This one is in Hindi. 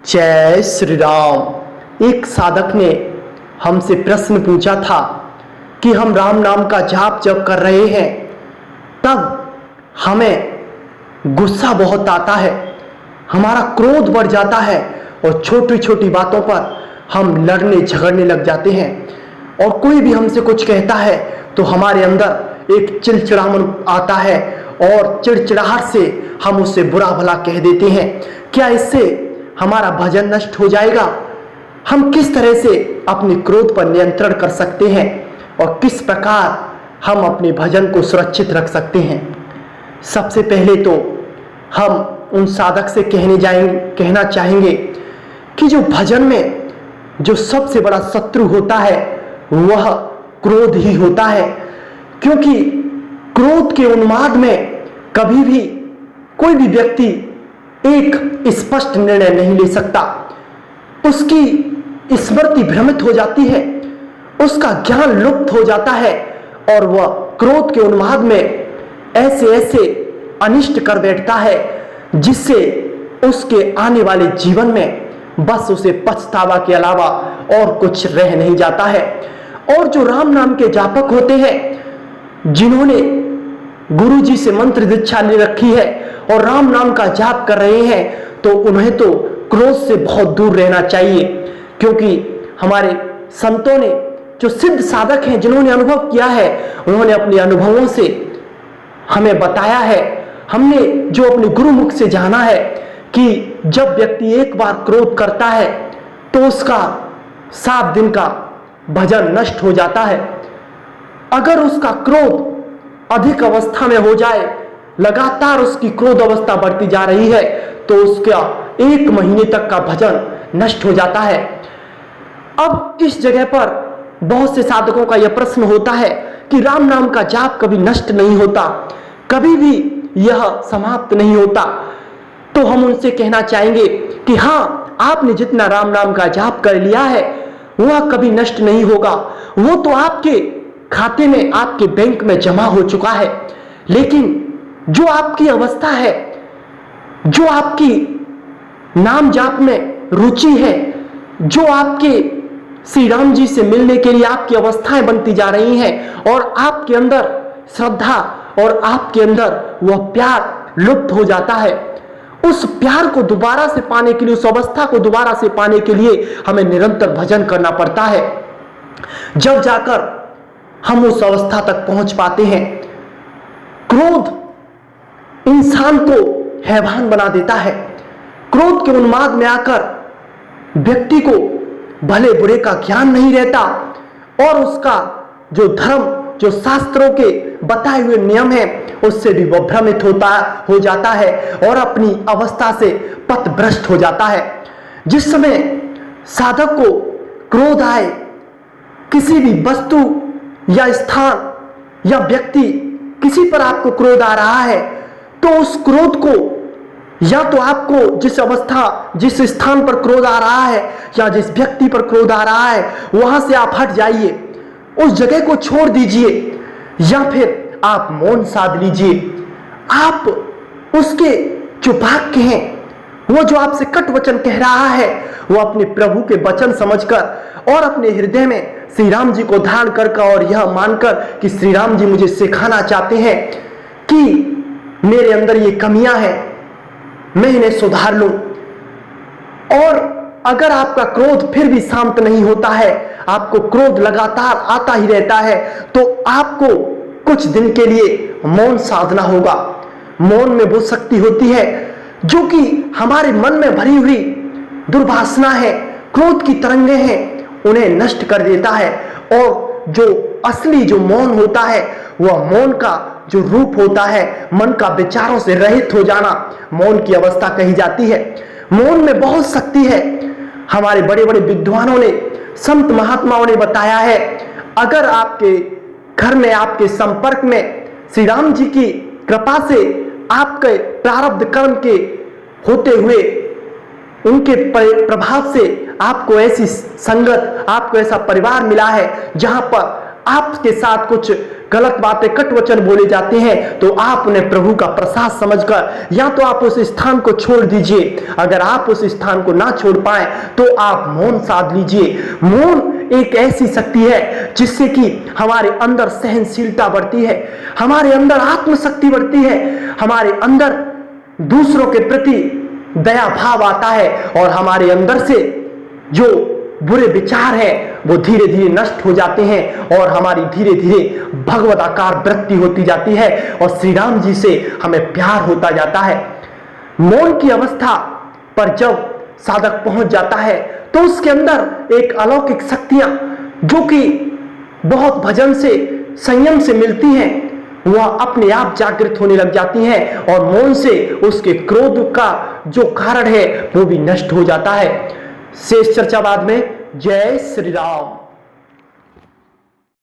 जय श्री राम। एक साधक ने हमसे प्रश्न पूछा था कि हम राम नाम का जाप जब कर रहे हैं तब हमें गुस्सा बहुत आता है, हमारा क्रोध बढ़ जाता है और छोटी छोटी बातों पर हम लड़ने झगड़ने लग जाते हैं। और कोई भी हमसे कुछ कहता है तो हमारे अंदर एक चिड़चिड़ापन आता है और चिड़चिड़ाहट से हम उससे बुरा भला कह देते हैं। क्या इससे हमारा भजन नष्ट हो जाएगा? हम किस तरह से अपने क्रोध पर नियंत्रण कर सकते हैं और किस प्रकार हम अपने भजन को सुरक्षित रख सकते हैं? सबसे पहले तो हम उन साधक से कहना चाहेंगे कि जो भजन में जो सबसे बड़ा शत्रु होता है वह क्रोध ही होता है, क्योंकि क्रोध के उन्माद में कभी भी कोई भी व्यक्ति एक स्पष्ट निर्णय नहीं ले सकता। उसकी स्मृति भ्रमित हो जाती है, उसका ज्ञान लुप्त हो जाता है और वह क्रोध के उन्माद में ऐसे अनिष्ट कर बैठता है जिससे उसके आने वाले जीवन में बस उसे पछतावा के अलावा और कुछ रह नहीं जाता है। और जो राम नाम के जापक होते हैं, जिन्होंने गुरु जी से मंत्र दीक्षा ले रखी है और राम नाम का जाप कर रहे हैं, तो उन्हें तो क्रोध से बहुत दूर रहना चाहिए, क्योंकि हमारे संतों ने, जो सिद्ध साधक हैं, जिन्होंने अनुभव किया है, उन्होंने अपने अनुभवों से हमें बताया है, हमने जो अपने गुरुमुख से जाना है कि जब व्यक्ति एक बार क्रोध करता है तो उसका 7 दिन का भजन नष्ट हो जाता है। अगर उसका क्रोध अधिक अवस्था में हो जाए, लगातार उसकी क्रोध अवस्था बढ़ती जा रही है, तो उसका 1 महीने तक का भजन नष्ट हो जाता है। अब इस जगह पर बहुत से साधकों का यह प्रश्न होता है कि राम नाम का जाप कभी नष्ट नहीं होता, कभी भी यह समाप्त नहीं होता। तो हम उनसे कहना चाहेंगे कि हाँ, आपने जितना राम नाम का जाप कर लिया है वह कभी नष्ट नहीं होगा, वो तो आपके खाते में, आपके बैंक में जमा हो चुका है। लेकिन जो आपकी अवस्था है, जो आपकी नाम जाप में रुचि है, जो आपके श्री राम जी से मिलने के लिए आपकी अवस्थाएं बनती जा रही हैं और आपके अंदर श्रद्धा और आपके अंदर वह प्यार लुप्त हो जाता है, उस प्यार को दोबारा से पाने के लिए, उस अवस्था को दोबारा से पाने के लिए हमें निरंतर भजन करना पड़ता है। जब जाकर हम उस अवस्था तक पहुंच पाते हैं। क्रोध इंसान को हैवान बना देता है। क्रोध के उन्माद में आकर व्यक्ति को भले बुरे का ज्ञान नहीं रहता और उसका जो धर्म, जो शास्त्रों के बताए हुए नियम है, उससे भी वह भ्रमित हो जाता है और अपनी अवस्था से पथभ्रष्ट हो जाता है। जिस समय साधक को क्रोध आए, किसी भी वस्तु या स्थान या व्यक्ति, किसी पर आपको क्रोध आ रहा है, तो उस क्रोध को या तो आपको जिस अवस्था, जिस स्थान पर क्रोध आ रहा है या जिस व्यक्ति पर क्रोध आ रहा है, वहां से आप हट जाइए, उस जगह को छोड़ दीजिए, या फिर आप मौन साध लीजिए। आप उसके जो वाक्य हैं, वो जो आपसे कट वचन कह रहा है, वो अपने प्रभु के वचन समझकर और अपने हृदय में श्री राम जी को धारण कर और यह मानकर कि श्री राम जी मुझे सिखाना चाहते हैं कि मेरे अंदर ये कमियां हैं, मैं इन्हें सुधार लूं। और अगर आपका क्रोध फिर भी शांत नहीं होता है, आपको क्रोध लगातार आता ही रहता है, तो आपको कुछ दिन के लिए मौन साधना होगा। मौन में वो शक्ति होती है जो कि हमारे मन में भरी हुई दुर्वासना है, क्रोध की तरंगे हैं, उन्हें नष्ट कर देता है। और जो असली जो मौन होता है, वह मौन का जो रूप होता है, मन का विचारों से रहित हो जाना, मौन की अवस्था कही जाती है। मौन में बहुत शक्ति है। हमारे बड़े बड़े विद्वानों ने, संत महात्माओं ने बताया है, अगर आपके घर में, आपके संपर्क में श्री राम जी की कृपा से, आपके प्रारब्ध कर्म के होते हुए, उनके प्रभाव से आपको ऐसी संगत, आपको ऐसा परिवार मिला है जहां पर आपके साथ कुछ गलत बातें, कट वचन बोले जाते हैं, तो आप उन्हें प्रभु का प्रसाद समझकर या तो आप उस स्थान को छोड़ दीजिए। अगर आप उस स्थान को ना छोड़ पाए तो आप मौन साध लीजिए। मौन एक ऐसी शक्ति है जिससे कि हमारे अंदर सहनशीलता बढ़ती है, हमारे अंदर आत्मशक्ति बढ़ती है, हमारे अंदर दूसरों के प्रति दया भाव आता है और हमारे अंदर से जो बुरे विचार है वो धीरे धीरे नष्ट हो जाते हैं और हमारी धीरे धीरे भगवत आकार वृत्ति होती जाती है और श्री राम जी से हमें प्यार होता जाता है। मौन की अवस्था पर जब साधक पहुंच जाता है तो उसके अंदर एक अलौकिक शक्तियां जो कि बहुत भजन से, संयम से मिलती हैं, वह अपने आप जागृत होने लग जाती हैं और मौन से उसके क्रोध का जो कारण है वो भी नष्ट हो जाता है। शेष चर्चा बाद में। जय श्री राम।